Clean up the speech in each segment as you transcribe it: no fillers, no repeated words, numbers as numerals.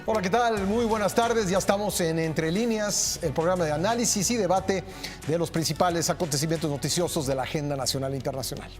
Hola, ¿qué tal? Muy buenas tardes. Ya estamos en Entre Líneas, el programa de análisis y debate de los principales acontecimientos noticiosos de la agenda nacional e internacional.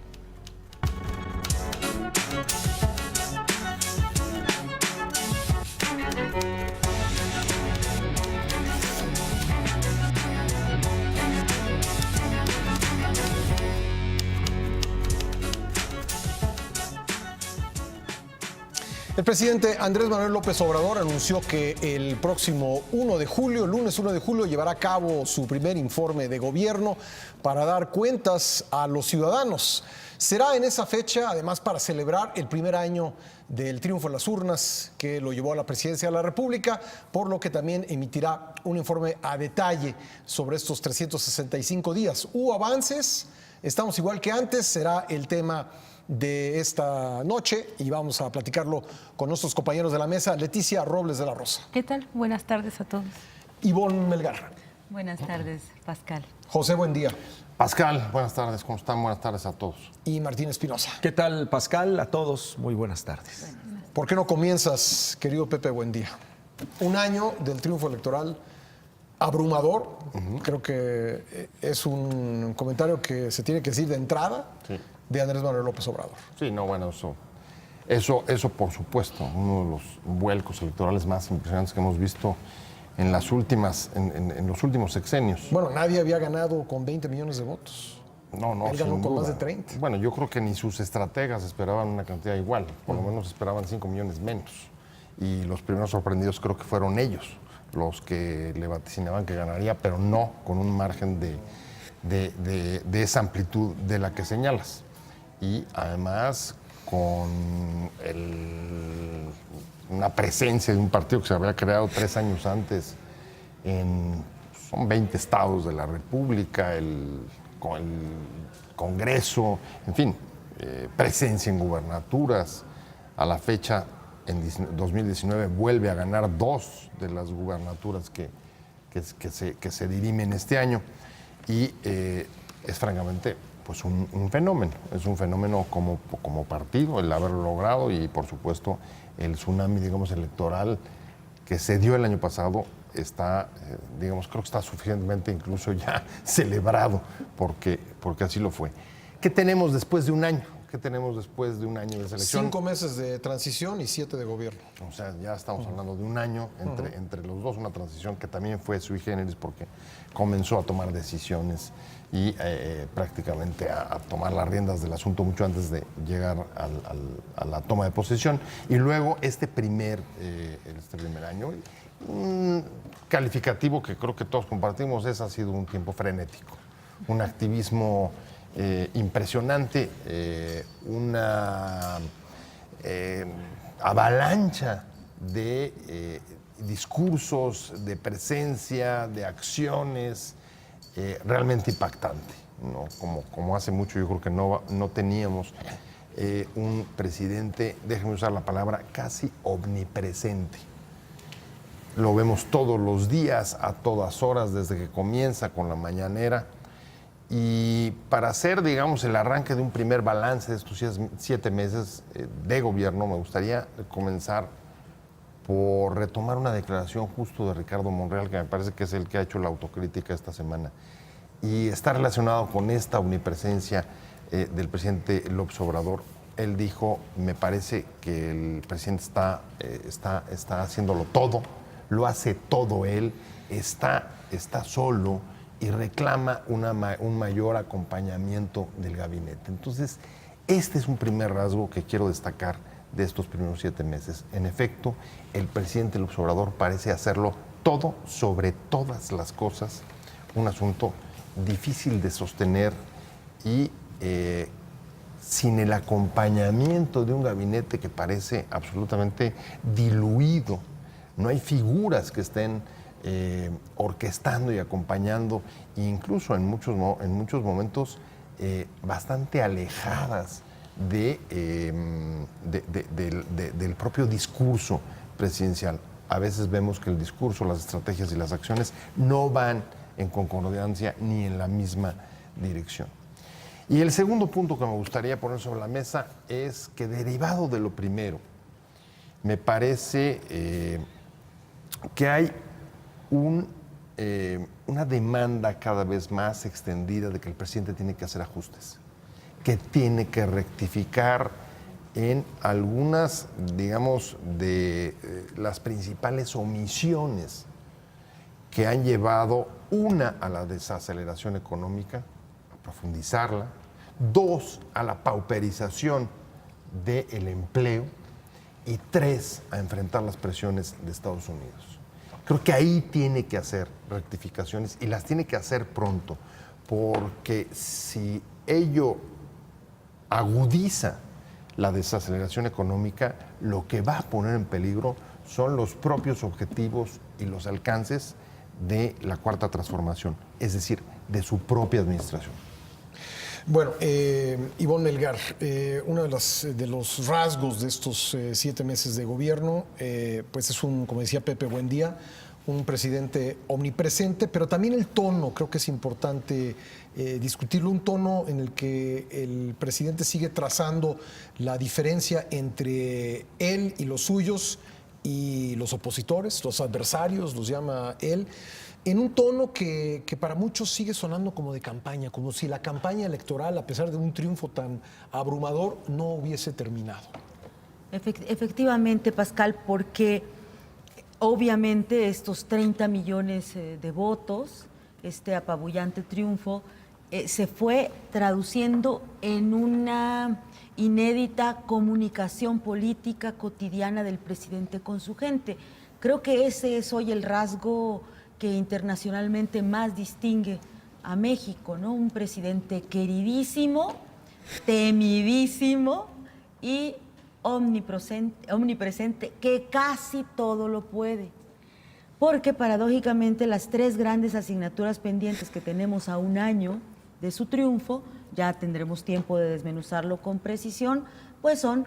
El presidente Andrés Manuel López Obrador anunció que el próximo 1 de julio, lunes 1 de julio, llevará a cabo su primer informe de gobierno para dar cuentas a los ciudadanos. Será en esa fecha, además, para celebrar el primer año del triunfo en las urnas que lo llevó a la presidencia de la República, por lo que también emitirá un informe a detalle sobre estos 365 días. ¿Hubo avances? ¿Estamos igual que antes? Será el tema de esta noche y vamos a platicarlo con nuestros compañeros de la mesa. Leticia Robles de la Rosa. ¿Qué tal? Buenas tardes a todos. Ivonne Melgar. Buenas tardes, Pascal. José, buen día. Pascal, buenas tardes, ¿cómo están? Buenas tardes a todos. Y Martín Espinosa. ¿Qué tal, Pascal? A todos, muy buenas tardes. ¿Por qué no comienzas, querido Pepe? Buen día. Un año del triunfo electoral abrumador. Creo que es un comentario que se tiene que decir de entrada. Sí. De Andrés Manuel López Obrador. Sí, no, bueno, eso por supuesto, uno de los vuelcos electorales más impresionantes que hemos visto en los últimos sexenios. Bueno, nadie había ganado con 20 millones de votos. No, él ganó con más de 30. Bueno, yo creo que ni sus estrategas esperaban una cantidad igual, por lo menos esperaban 5 millones menos. Y los primeros sorprendidos creo que fueron ellos, los que le vaticinaban que ganaría, pero no con un margen de esa amplitud de la que señalas. Y además con una presencia de un partido que se había creado 3 años antes son 20 estados de la República, con el Congreso, en fin, presencia en gubernaturas. A la fecha, en 2019, vuelve a ganar 2 de las gubernaturas que se dirimen este año. Y es francamente pues un fenómeno. Es un fenómeno como partido, el haberlo logrado, y por supuesto el tsunami, digamos, electoral que se dio el año pasado está, creo que está suficientemente incluso ya celebrado porque así lo fue. ¿Qué tenemos después de un año? ¿Qué tenemos después de un año de selección? 5 meses de transición y 7 de gobierno. O sea, ya estamos hablando de un año entre los dos, una transición que también fue sui generis porque comenzó a tomar decisiones y prácticamente a tomar las riendas del asunto mucho antes de llegar a la toma de posesión. Y luego este primer año, un calificativo que creo que todos compartimos, ha sido un tiempo frenético, un activismo impresionante, una avalancha de discursos, de presencia, de acciones realmente impactante, ¿no? Como hace mucho yo creo que no teníamos un presidente, déjenme usar la palabra, casi omnipresente. Lo vemos todos los días, a todas horas, desde que comienza con la mañanera. Y para hacer, digamos, el arranque de un primer balance de estos 7 meses de gobierno, me gustaría comenzar por retomar una declaración justo de Ricardo Monreal, que me parece que es el que ha hecho la autocrítica esta semana, y está relacionado con esta omnipresencia del presidente López Obrador. Él dijo, me parece que el presidente está haciéndolo todo, lo hace todo él, está solo, y reclama un mayor acompañamiento del gabinete. Entonces, este es un primer rasgo que quiero destacar de estos primeros 7 meses. En efecto, el presidente López Obrador parece hacerlo todo sobre todas las cosas, un asunto difícil de sostener y sin el acompañamiento de un gabinete que parece absolutamente diluido. No hay figuras que estén orquestando y acompañando, incluso en muchos momentos bastante alejadas del propio discurso presidencial. A veces vemos que el discurso, las estrategias y las acciones no van en concordancia ni en la misma dirección. Y el segundo punto que me gustaría poner sobre la mesa es que, derivado de lo primero, me parece que hay una demanda cada vez más extendida de que el presidente tiene que hacer ajustes, que tiene que rectificar en algunas, digamos, de las principales omisiones que han llevado, una, a la desaceleración económica, a profundizarla, dos, a la pauperización del empleo y tres, a enfrentar las presiones de Estados Unidos. Creo que ahí tiene que hacer rectificaciones y las tiene que hacer pronto, porque si ello agudiza la desaceleración económica, lo que va a poner en peligro son los propios objetivos y los alcances de la Cuarta Transformación, es decir, de su propia administración. Bueno, Ivonne Melgar, uno de los rasgos de estos 7 meses de gobierno, pues es como decía Pepe Buendía, un presidente omnipresente, pero también el tono, creo que es importante discutirlo, un tono en el que el presidente sigue trazando la diferencia entre él y los suyos y los opositores, los adversarios, los llama él, en un tono que para muchos sigue sonando como de campaña, como si la campaña electoral, a pesar de un triunfo tan abrumador, no hubiese terminado. Efectivamente, Pascal, porque obviamente estos 30 millones de votos, este apabullante triunfo, se fue traduciendo en una inédita comunicación política cotidiana del presidente con su gente. Creo que ese es hoy el rasgo que internacionalmente más distingue a México, ¿no? Un presidente queridísimo, temidísimo y omnipresente, que casi todo lo puede. Porque paradójicamente las 3 grandes asignaturas pendientes que tenemos a un año de su triunfo, ya tendremos tiempo de desmenuzarlo con precisión, pues son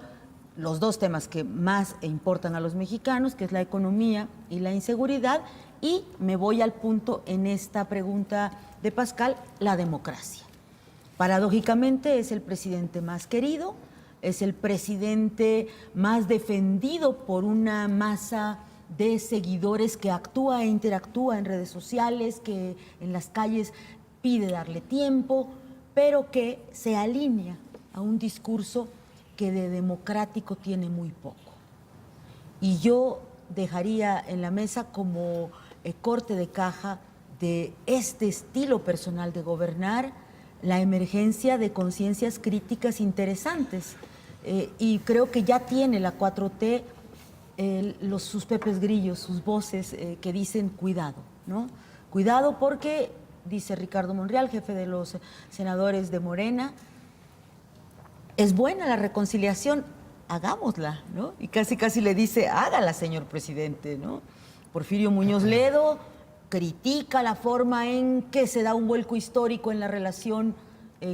los 2 temas que más importan a los mexicanos, que es la economía y la inseguridad, y me voy al punto en esta pregunta de Pascal, la democracia. Paradójicamente es el presidente más querido, es el presidente más defendido por una masa de seguidores que actúa e interactúa en redes sociales, que en las calles pide darle tiempo, pero que se alinea a un discurso que de democrático tiene muy poco. Y yo dejaría en la mesa como corte de caja de este estilo personal de gobernar la emergencia de conciencias críticas interesantes. Y creo que ya tiene la 4T sus pepes grillos, sus voces que dicen cuidado, ¿no? Cuidado porque, dice Ricardo Monreal, jefe de los senadores de Morena, es buena la reconciliación, hagámosla, ¿no? Y casi le dice, hágala, señor presidente, ¿no? Porfirio Muñoz Ledo critica la forma en que se da un vuelco histórico en la relación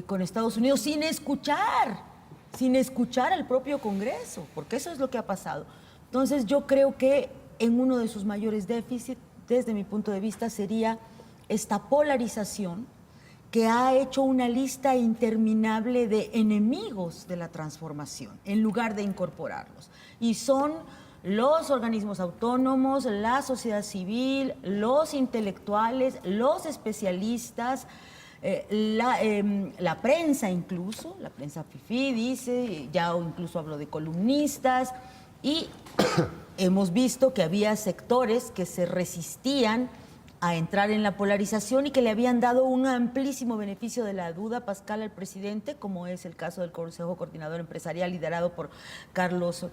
con Estados Unidos sin escuchar al propio Congreso, porque eso es lo que ha pasado. Entonces yo creo que en uno de sus mayores déficits, desde mi punto de vista, sería esta polarización que ha hecho una lista interminable de enemigos de la transformación, en lugar de incorporarlos. Y son los organismos autónomos, la sociedad civil, los intelectuales, los especialistas, la prensa incluso, la prensa fifí dice, ya incluso hablo de columnistas, y hemos visto que había sectores que se resistían a entrar en la polarización y que le habían dado un amplísimo beneficio de la duda, Pascal, al presidente, como es el caso del Consejo Coordinador Empresarial liderado por Carlos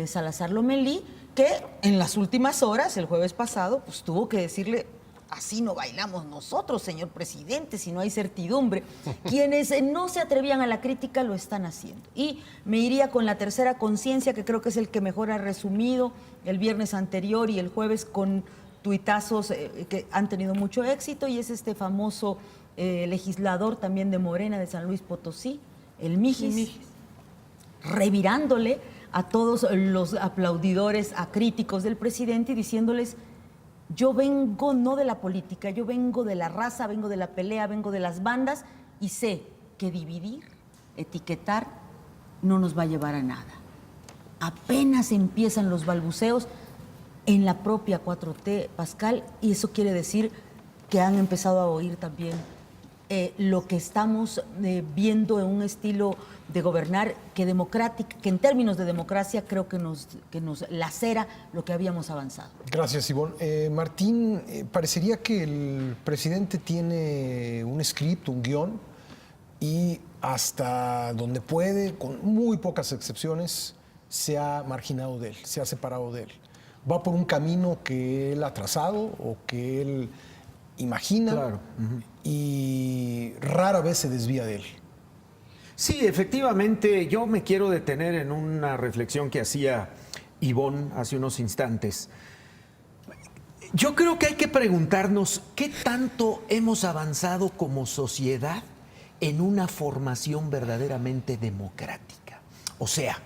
Salazar Lomelí, que en las últimas horas, el jueves pasado, pues tuvo que decirle, así no bailamos nosotros, señor presidente, si no hay certidumbre. Quienes no se atrevían a la crítica lo están haciendo. Y me iría con la tercera conciencia, que creo que es el que mejor ha resumido el viernes anterior y el jueves con tuitazos que han tenido mucho éxito, y es este famoso legislador también de Morena de San Luis Potosí, el Mijis, revirándole a todos los aplaudidores acríticos del presidente y diciéndoles: yo vengo no de la política, yo vengo de la raza, vengo de la pelea, vengo de las bandas, y sé que dividir, etiquetar, no nos va a llevar a nada. Apenas empiezan los balbuceos en la propia 4T, Pascal, y eso quiere decir que han empezado a oír también lo que estamos viendo en un estilo de gobernar que en términos de democracia creo que nos lacera lo que habíamos avanzado. Gracias, Ivonne. Martín, parecería que el presidente tiene un script, un guión, y hasta donde puede, con muy pocas excepciones, se ha marginado de él, se ha separado de él. Va por un camino que él ha trazado o que él imagina, Claro. y rara vez se desvía de él. Sí, efectivamente, yo me quiero detener en una reflexión que hacía Ivonne hace unos instantes. Yo creo que hay que preguntarnos qué tanto hemos avanzado como sociedad en una formación verdaderamente democrática. O sea,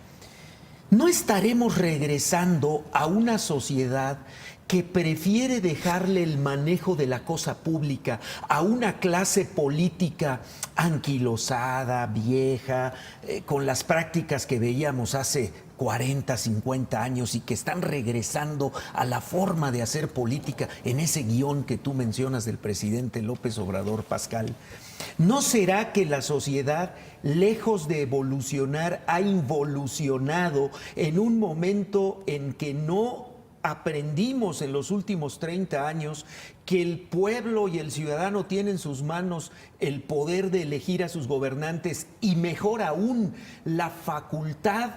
¿no estaremos regresando a una sociedad que prefiere dejarle el manejo de la cosa pública a una clase política anquilosada, vieja, con las prácticas que veíamos hace 40, 50 años y que están regresando a la forma de hacer política en ese guión que tú mencionas del presidente López Obrador, Pascal? ¿No será que la sociedad, lejos de evolucionar, ha involucionado en un momento en que no aprendimos en los últimos 30 años que el pueblo y el ciudadano tienen en sus manos el poder de elegir a sus gobernantes y, mejor aún, la facultad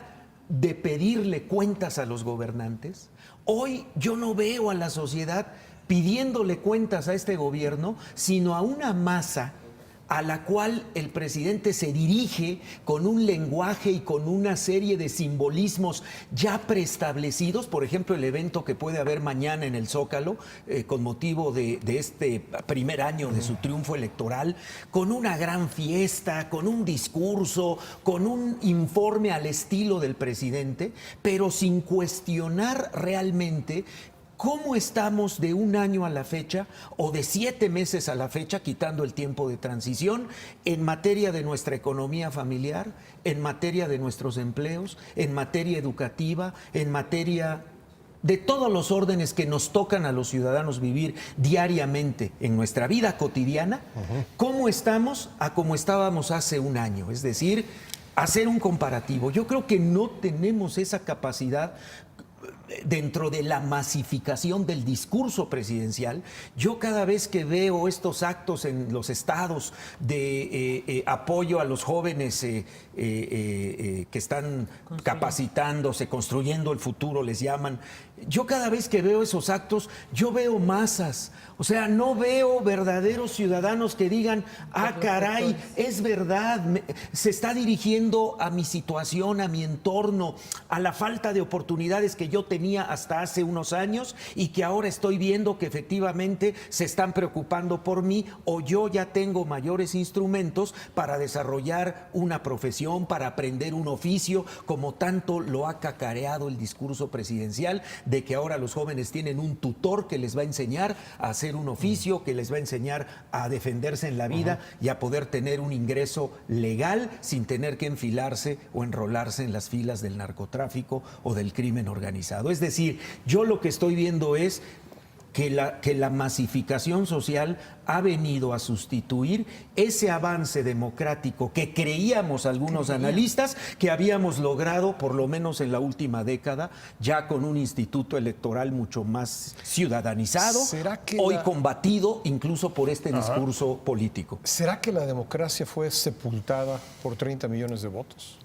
de pedirle cuentas a los gobernantes? Hoy yo no veo a la sociedad pidiéndole cuentas a este gobierno, sino a una masa a la cual el presidente se dirige con un lenguaje y con una serie de simbolismos ya preestablecidos. Por ejemplo, el evento que puede haber mañana en el Zócalo, con motivo de este primer año de su triunfo electoral, con una gran fiesta, con un discurso, con un informe al estilo del presidente, pero sin cuestionar realmente ¿cómo estamos de un año a la fecha o de 7 meses a la fecha, quitando el tiempo de transición, en materia de nuestra economía familiar, en materia de nuestros empleos, en materia educativa, en materia de todos los órdenes que nos tocan a los ciudadanos vivir diariamente en nuestra vida cotidiana? ¿Cómo estamos a cómo estábamos hace un año? Es decir, hacer un comparativo. Yo creo que no tenemos esa capacidad dentro de la masificación del discurso presidencial. Yo cada vez que veo estos actos en los estados de apoyo a los jóvenes que están capacitándose, construyendo el futuro, les llaman, yo cada vez que veo esos actos, yo veo masas. O sea, no veo verdaderos ciudadanos que digan, ah, caray, es verdad, se está dirigiendo a mi situación, a mi entorno, a la falta de oportunidades que yo tenía hasta hace unos años y que ahora estoy viendo que efectivamente se están preocupando por mí, o yo ya tengo mayores instrumentos para desarrollar una profesión, para aprender un oficio, como tanto lo ha cacareado el discurso presidencial, de que ahora los jóvenes tienen un tutor que les va a enseñar a hacer un oficio, que les va a enseñar a defenderse en la vida y a poder tener un ingreso legal sin tener que enfilarse o enrolarse en las filas del narcotráfico o del crimen organizado. Es decir, yo lo que estoy viendo es que la masificación social ha venido a sustituir ese avance democrático que creíamos algunos analistas que habíamos logrado, por lo menos en la última década, ya con un instituto electoral mucho más ciudadanizado, hoy combatido incluso por este discurso político. ¿Será que la democracia fue sepultada por 30 millones de votos?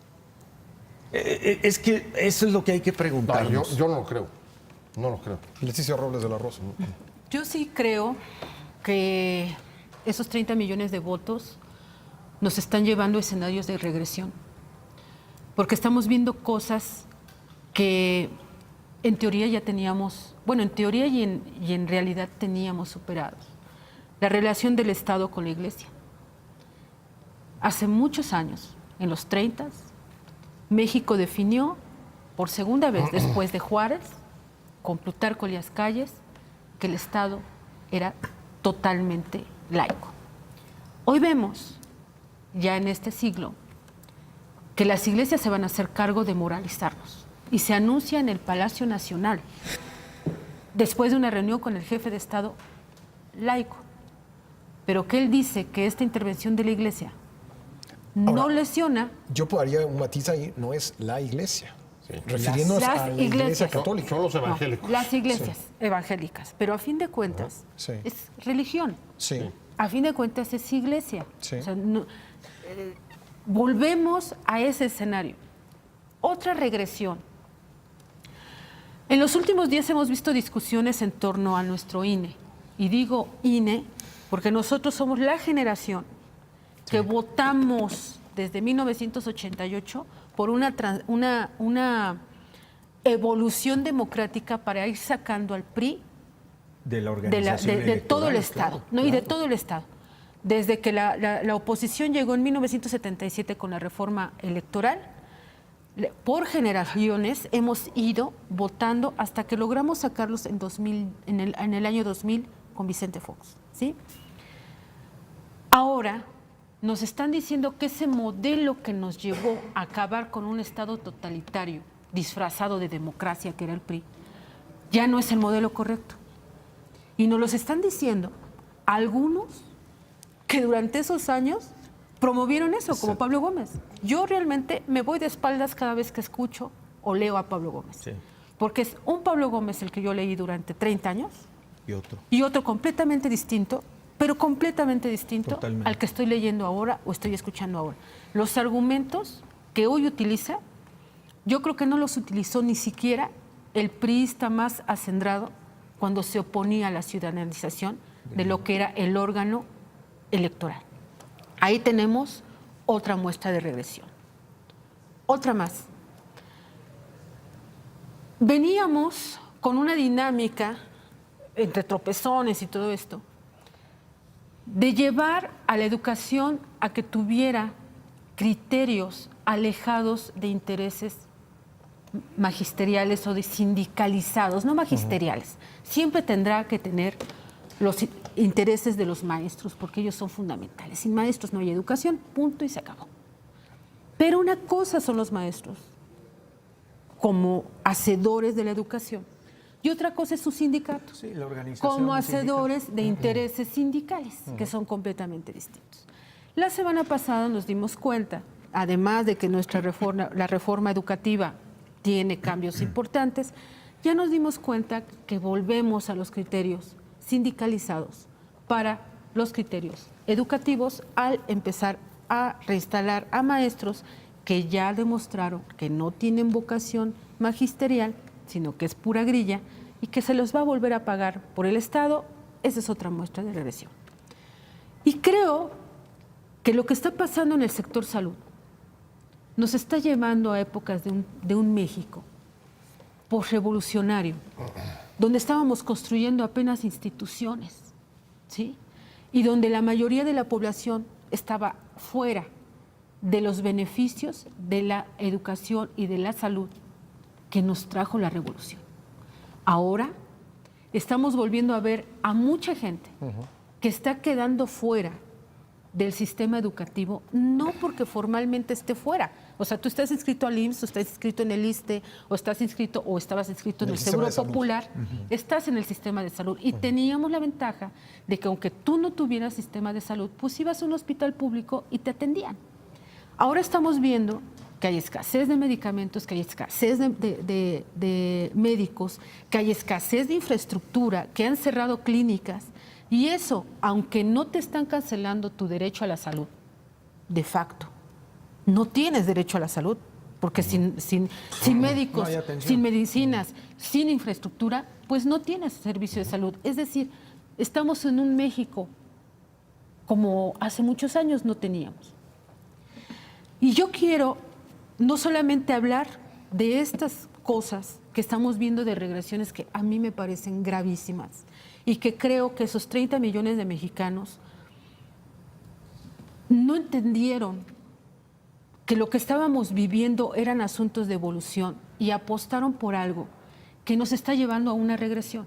Es que eso es lo que hay que preguntarnos. No, yo no lo creo. No lo creo. Leticia Robles de la Rosa. Yo sí creo que esos 30 millones de votos nos están llevando a escenarios de regresión, porque estamos viendo cosas que en teoría ya teníamos, bueno, en teoría y en realidad teníamos superados. La relación del Estado con la Iglesia. Hace muchos años, en los 30, México definió por segunda vez después de Juárez, con Plutarco Elías Calles, que el Estado era totalmente laico. Hoy vemos, ya en este siglo, que las iglesias se van a hacer cargo de moralizarnos y se anuncia en el Palacio Nacional después de una reunión con el jefe de Estado laico, pero que él dice que esta intervención de la Iglesia no Ahora, lesiona. Yo haría un matiz ahí, no es la iglesia, refiriéndonos Las a la iglesia iglesias. católica. Son los No, evangélicos. las iglesias evangélicas, pero a fin de cuentas Sí. es religión. Sí. A fin de cuentas es iglesia. Sí. O sea, volvemos a ese escenario. Otra regresión. En los últimos días hemos visto discusiones en torno a nuestro INE. Y digo INE porque nosotros somos la generación que votamos desde 1988 por una evolución democrática para ir sacando al PRI De la de, organización de todo el electoral, Estado, claro, ¿no? Y de claro. todo el Estado. Desde que la oposición llegó en 1977 con la reforma electoral, por generaciones hemos ido votando hasta que logramos sacarlos en el año 2000 con Vicente Fox, ¿sí? Ahora nos están diciendo que ese modelo que nos llevó a acabar con un Estado totalitario disfrazado de democracia, que era el PRI, ya no es el modelo correcto. Y nos los están diciendo algunos que durante esos años promovieron eso, como Pablo Gómez. Yo realmente me voy de espaldas cada vez que escucho o leo a Pablo Gómez. Sí. Porque es un Pablo Gómez el que yo leí durante 30 años Y otro. y otro completamente distinto, pero completamente distinto Totalmente. al que estoy leyendo ahora o estoy escuchando ahora. Los argumentos que hoy utiliza, yo creo que no los utilizó ni siquiera el priista más acendrado cuando se oponía a la ciudadanización de lo que era el órgano electoral. Ahí tenemos otra muestra de regresión. Otra más. Veníamos con una dinámica entre tropezones y todo esto, de llevar a la educación a que tuviera criterios alejados de intereses magisteriales o de sindicalizados, no magisteriales. Siempre tendrá que tener los intereses de los maestros, porque ellos son fundamentales. Sin maestros no hay educación, punto y se acabó. Pero una cosa son los maestros como hacedores de la educación y otra cosa es su sindicato, Sí, la organización como del sindicato. hacedores de intereses sindicales, que son completamente distintos. La semana pasada nos dimos cuenta, además de que la reforma educativa tiene cambios importantes, ya nos dimos cuenta que volvemos a los criterios sindicalizados para los criterios educativos al empezar a reinstalar a maestros que ya demostraron que no tienen vocación magisterial, sino que es pura grilla y que se los va a volver a pagar por el Estado. Esa es otra muestra de regresión. Y creo que lo que está pasando en el sector salud nos está llevando a épocas de un México posrevolucionario, donde estábamos construyendo apenas instituciones, ¿sí? Y donde la mayoría de la población estaba fuera de los beneficios de la educación y de la salud que nos trajo la revolución. Ahora estamos volviendo a ver a mucha gente que está quedando fuera del sistema educativo, no porque formalmente esté fuera. O sea, tú estás inscrito al IMSS, o estás inscrito en el ISSSTE, o estás inscrito o estabas inscrito en el sistema Seguro de salud. Popular, estás en el sistema de salud. Y teníamos la ventaja de que aunque tú no tuvieras sistema de salud, pues ibas a un hospital público y te atendían. Ahora estamos viendo que hay escasez de medicamentos, que hay escasez de médicos, que hay escasez de infraestructura, que han cerrado clínicas. Y eso, aunque no te están cancelando tu derecho a la salud, de facto, no tienes derecho a la salud, porque sin médicos, no hay atención. sin medicinas, sin infraestructura, pues no tienes servicio de salud. Es decir, estamos en un México como hace muchos años no teníamos. Y yo quiero no solamente hablar de estas cosas que estamos viendo de regresiones que a mí me parecen gravísimas y que creo que esos 30 millones de mexicanos no entendieron que lo que estábamos viviendo eran asuntos de evolución y apostaron por algo que nos está llevando a una regresión.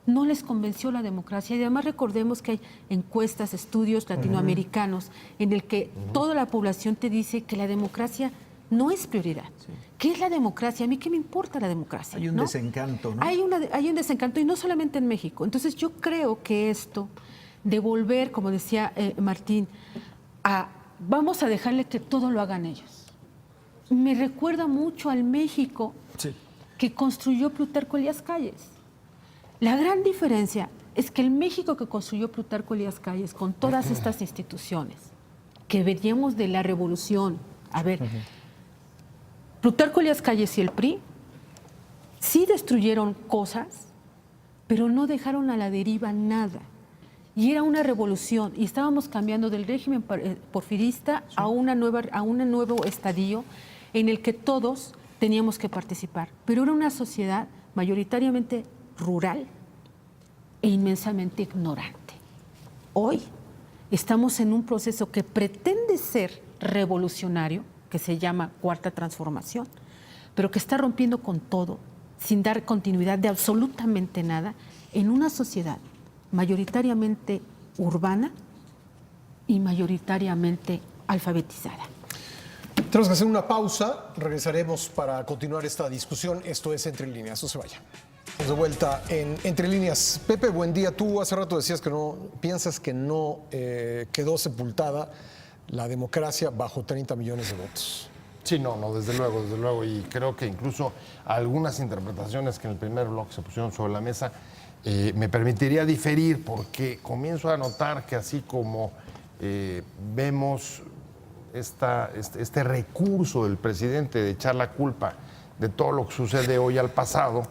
No les convenció la democracia y además recordemos que hay encuestas, estudios latinoamericanos en el que toda la población te dice que la democracia no es prioridad. ¿Qué es la democracia? A mí qué me importa la democracia. Hay un desencanto, ¿no? Hay un desencanto, y no solamente en México. Entonces yo creo que esto de volver, como decía Martín, vamos a dejarle que todo lo hagan ellos. Me recuerda mucho al México que construyó Plutarco Elías Calles. La gran diferencia es que el México que construyó Plutarco Elías Calles, con todas estas instituciones que veníamos de la revolución, a ver, Plutarco Elías Calles y el PRI sí destruyeron cosas, pero no dejaron a la deriva nada. Y era una revolución, y estábamos cambiando del régimen porfirista a un nuevo estadio en el que todos teníamos que participar. Pero era una sociedad mayoritariamente rural e inmensamente ignorante. Hoy estamos en un proceso que pretende ser revolucionario, que se llama Cuarta Transformación, pero que está rompiendo con todo, sin dar continuidad de absolutamente nada, en una sociedad mayoritariamente urbana y mayoritariamente alfabetizada. Tenemos que hacer una pausa, regresaremos para continuar esta discusión. Esto es Entre Líneas, no se vaya. Estamos de vuelta en Entre Líneas. Pepe, buen día. Tú hace rato decías que no, piensas que no quedó sepultada la democracia bajo 30 millones de votos. Sí, no, desde luego. Y creo que incluso algunas interpretaciones que en el primer bloque se pusieron sobre la mesa me permitiría diferir, porque comienzo a notar que así como vemos este recurso del presidente de echar la culpa de todo lo que sucede hoy al pasado,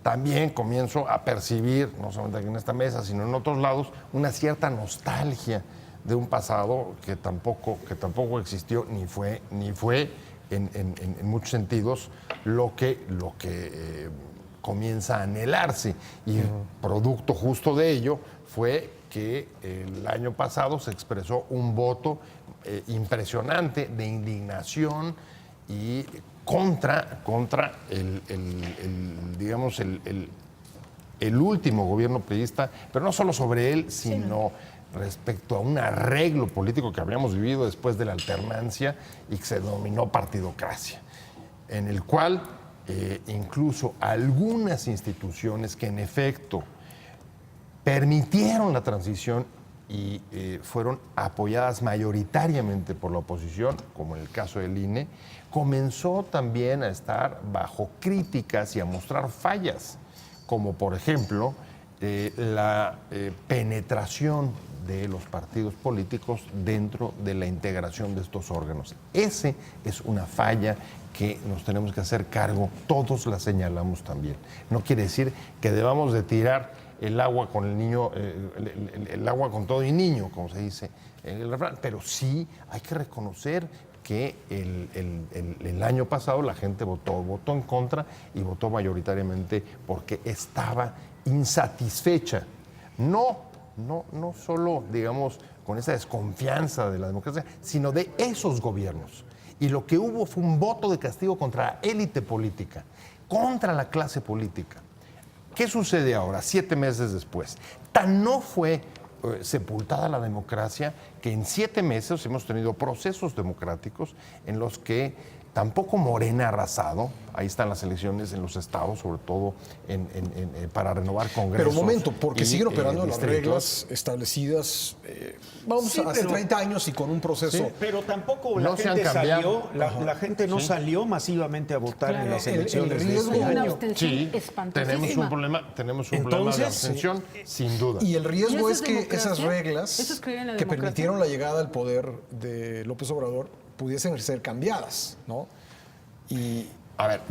también comienzo a percibir, no solamente aquí en esta mesa, sino en otros lados, una cierta nostalgia de un pasado que tampoco existió ni fue en muchos sentidos lo que comienza a anhelarse. Y producto justo de ello fue que el año pasado se expresó un voto impresionante de indignación y contra el último gobierno priista, pero no solo sobre él, sino respecto a un arreglo político que habíamos vivido después de la alternancia y que se denominó partidocracia, en el cual incluso algunas instituciones que en efecto permitieron la transición y fueron apoyadas mayoritariamente por la oposición, como en el caso del INE, comenzó también a estar bajo críticas y a mostrar fallas, como por ejemplo la penetración de los partidos políticos dentro de la integración de estos órganos. Ese es una falla que nos tenemos que hacer cargo, todos la señalamos también. No quiere decir que debamos de tirar el agua con el niño, el agua con todo y niño, como se dice en el refrán, pero sí hay que reconocer que el año pasado la gente votó en contra y votó mayoritariamente porque estaba insatisfecha. No solo, digamos, con esa desconfianza de la democracia, sino de esos gobiernos. Y lo que hubo fue un voto de castigo contra la élite política, contra la clase política. ¿Qué sucede ahora, 7 meses después? Tan no fue sepultada la democracia que en 7 meses hemos tenido procesos democráticos en los que tampoco Morena ha arrasado. Ahí están las elecciones en los estados, sobre todo para renovar congresos. Pero un momento, porque siguen operando las distritos. reglas establecidas, hace 30 años y con un proceso. Sí, pero tampoco No la se han gente cambiado. la gente no salió masivamente a votar en las elecciones el de riesgo- este Una año. abstención Sí, espantosísima. tenemos un problema de Entonces, abstención, sin duda. Y el ¿Y riesgo eso es es que democracia? esas reglas ¿Eso es creer en la que democracia? permitieron la llegada al poder de López Obrador pudiesen ser cambiadas, ¿no? Y A ver,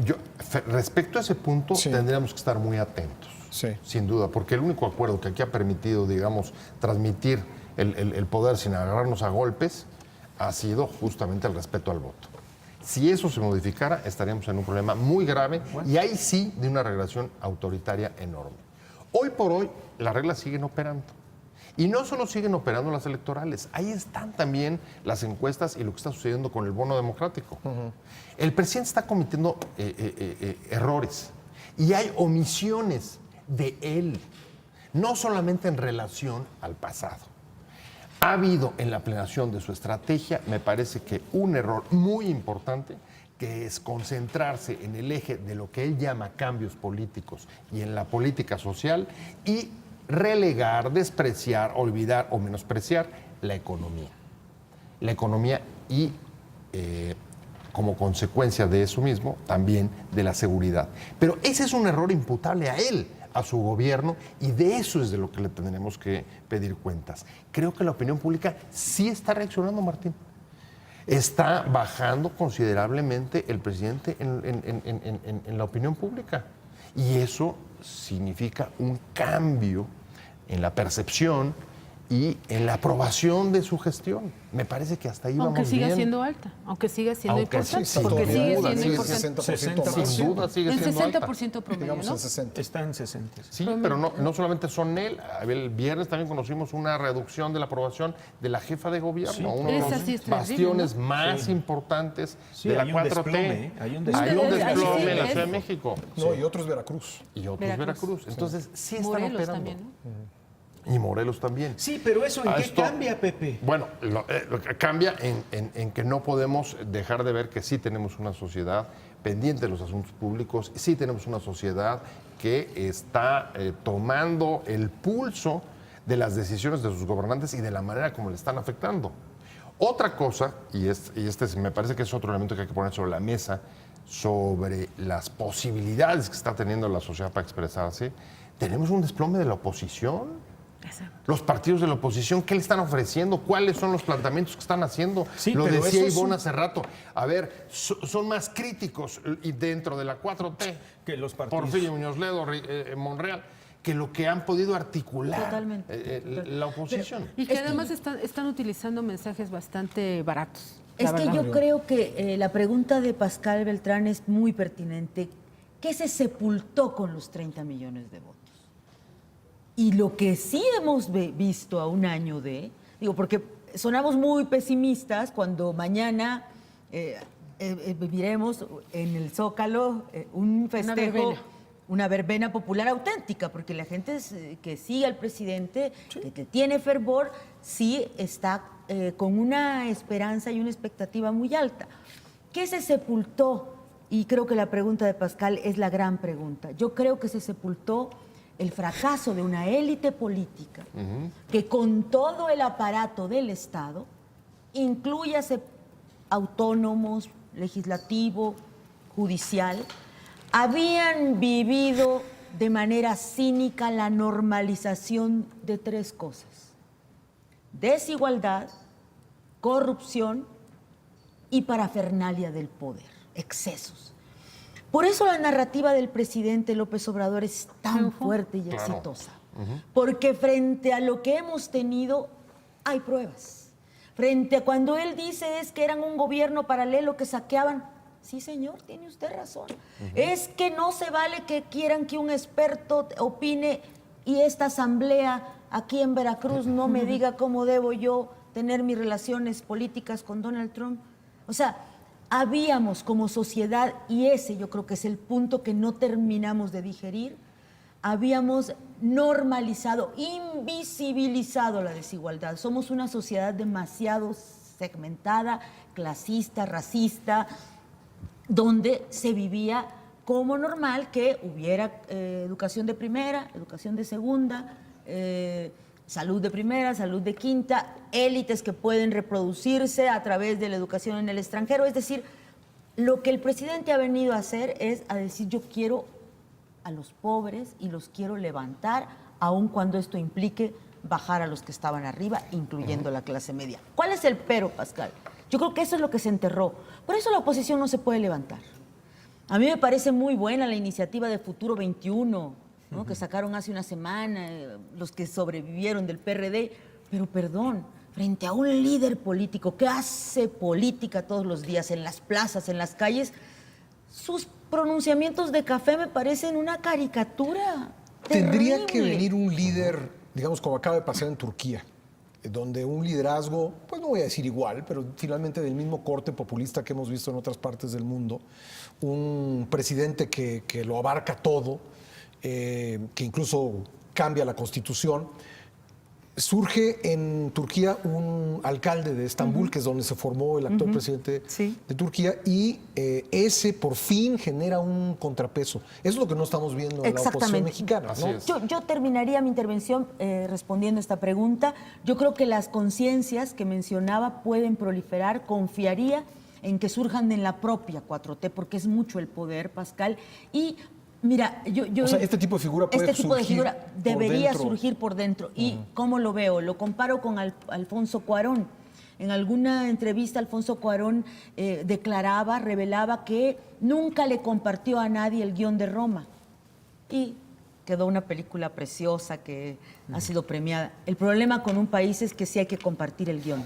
respecto a ese punto Sí. tendríamos que estar muy atentos, Sí. sin duda, porque el único acuerdo que aquí ha permitido, digamos, transmitir el poder sin agarrarnos a golpes ha sido justamente el respeto al voto. Si eso se modificara, estaríamos en un problema muy grave y ahí sí de una regresión autoritaria enorme. Hoy por hoy, las reglas siguen operando. Y no solo siguen operando las electorales, ahí están también las encuestas y lo que está sucediendo con el bono democrático. El presidente está cometiendo errores y hay omisiones de él, no solamente en relación al pasado. Ha habido en la planeación de su estrategia, me parece que un error muy importante, que es concentrarse en el eje de lo que él llama cambios políticos y en la política social y relegar, despreciar, olvidar o menospreciar la economía. La economía y, como consecuencia de eso mismo, también de la seguridad. Pero ese es un error imputable a él, a su gobierno, y de eso es de lo que le tendremos que pedir cuentas. Creo que la opinión pública sí está reaccionando, Martín. Está bajando considerablemente el presidente en la opinión pública. Y eso significa un cambio en la percepción y en la aprobación de su gestión. Me parece que hasta ahí vamos Aunque siga bien. siendo alta, aunque siga siendo importante, sí, porque sin sigue duda, siendo sigue importante. 60% más. Sin duda sigue En siendo alta. 60% promedio, Digamos ¿no? en 60. Está en 60. Sí, pero no solamente son él. El viernes también conocimos una reducción de la aprobación de la jefa de gobierno, Sí, uno de esa los sí es terrible, bastiones ¿no? más importantes Sí, de la hay un 4T. desplome, hay un Hay desplome. un Ahí sí, desplome en la es- Ciudad de México. No, y otro es Veracruz. Y otros Veracruz. Veracruz. Entonces, sí están Morelos operando. también, ¿no? Y Morelos también. Sí, pero eso ¿en A qué esto- cambia, Pepe? Bueno, lo que cambia en que no podemos dejar de ver que sí tenemos una sociedad pendiente de los asuntos públicos, sí tenemos una sociedad que está tomando el pulso de las decisiones de sus gobernantes y de la manera como le están afectando. Otra cosa, y me parece que es otro elemento que hay que poner sobre la mesa, sobre las posibilidades que está teniendo la sociedad para expresarse, tenemos un desplome de la oposición. Exacto. Los partidos de la oposición, ¿qué le están ofreciendo? ¿Cuáles son los planteamientos que están haciendo? Sí, Lo pero decía eso es Ivonne un- hace rato. A ver, son más críticos y dentro de la 4T, Que los partidos. Porfirio Muñoz Ledo, Monreal, que lo que han podido articular Totalmente. la oposición. Y que Es que- además están utilizando mensajes bastante baratos. Es la que verdad. yo creo que la pregunta de Pascal Beltrán es muy pertinente. ¿Qué se sepultó con los 30 millones de votos? Y lo que sí hemos visto a un año porque sonamos muy pesimistas cuando mañana viviremos en el Zócalo un festejo, verbena. una verbena popular auténtica, porque la gente que sigue al presidente, que tiene fervor, sí está con una esperanza y una expectativa muy alta. ¿Qué se sepultó? Y creo que la pregunta de Pascal es la gran pregunta. Yo creo que se sepultó el fracaso de una élite política que con todo el aparato del Estado, inclúyase autónomos, legislativo, judicial, habían vivido de manera cínica la normalización de tres cosas: desigualdad, corrupción y parafernalia del poder, excesos. Por eso la narrativa del presidente López Obrador es tan fuerte y Claro. exitosa. Porque frente a lo que hemos tenido, hay pruebas. Frente a cuando él dice es que eran un gobierno paralelo que saqueaban, sí, señor, tiene usted razón. Es que no se vale que quieran que un experto opine y esta asamblea aquí en Veracruz no me diga cómo debo yo tener mis relaciones políticas con Donald Trump. O sea, habíamos como sociedad, y ese yo creo que es el punto que no terminamos de digerir, habíamos normalizado, invisibilizado la desigualdad. Somos una sociedad demasiado segmentada, clasista, racista, donde se vivía como normal que hubiera educación de primera, educación de segunda, salud de primera, salud de quinta, élites que pueden reproducirse a través de la educación en el extranjero. Es decir, lo que el presidente ha venido a hacer es a decir: yo quiero a los pobres y los quiero levantar, aun cuando esto implique bajar a los que estaban arriba, incluyendo la clase media. ¿Cuál es el pero, Pascal? Yo creo que eso es lo que se enterró. Por eso la oposición no se puede levantar. A mí me parece muy buena la iniciativa de Futuro 21, ¿no? Que sacaron hace una semana los que sobrevivieron del PRD, pero perdón, frente a un líder político que hace política todos los días en las plazas, en las calles, sus pronunciamientos de café me parecen una caricatura. Tendría terrible. que venir un líder, digamos, como acaba de pasar en Turquía, donde un liderazgo, pues no voy a decir igual, pero finalmente del mismo corte populista que hemos visto en otras partes del mundo, un presidente que lo abarca todo, que incluso cambia la Constitución. Surge en Turquía un alcalde de Estambul, que es donde se formó el actual presidente Sí. de Turquía, y ese por fin genera un contrapeso. Eso es lo que no estamos viendo en la oposición Exactamente. mexicana, ¿no? Así es. Yo terminaría mi intervención respondiendo esta pregunta. Yo creo que las conciencias que mencionaba pueden proliferar. Confiaría en que surjan en la propia 4T, porque es mucho el poder, Pascal. Y mira, O sea, este tipo de figura puede este tipo de surgir figura por debería dentro. surgir por dentro. ¿Y cómo lo veo? Lo comparo con Alfonso Cuarón. En alguna entrevista, Alfonso Cuarón revelaba que nunca le compartió a nadie el guión de Roma. Y quedó una película preciosa que ha sido premiada. El problema con un país es que sí hay que compartir el guión.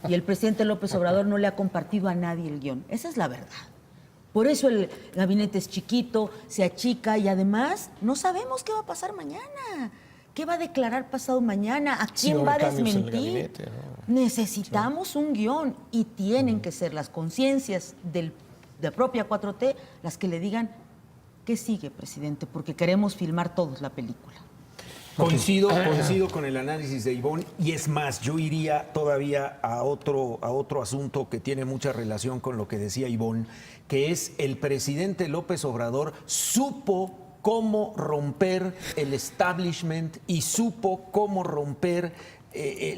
Y el presidente López Obrador no le ha compartido a nadie el guión. Esa es la verdad. Por eso el gabinete es chiquito, se achica y además no sabemos qué va a pasar mañana. ¿Qué va a declarar pasado mañana? ¿A Sí, quién va a va a haber cambios en el desmentir? gabinete, Necesitamos un guión y tienen que ser las conciencias de la propia 4T las que le digan qué sigue, presidente, porque queremos filmar todos la película. Coincido con el análisis de Ivonne, y es más, yo iría todavía a otro asunto que tiene mucha relación con lo que decía Ivonne, que es el presidente López Obrador supo cómo romper el establishment y supo cómo romper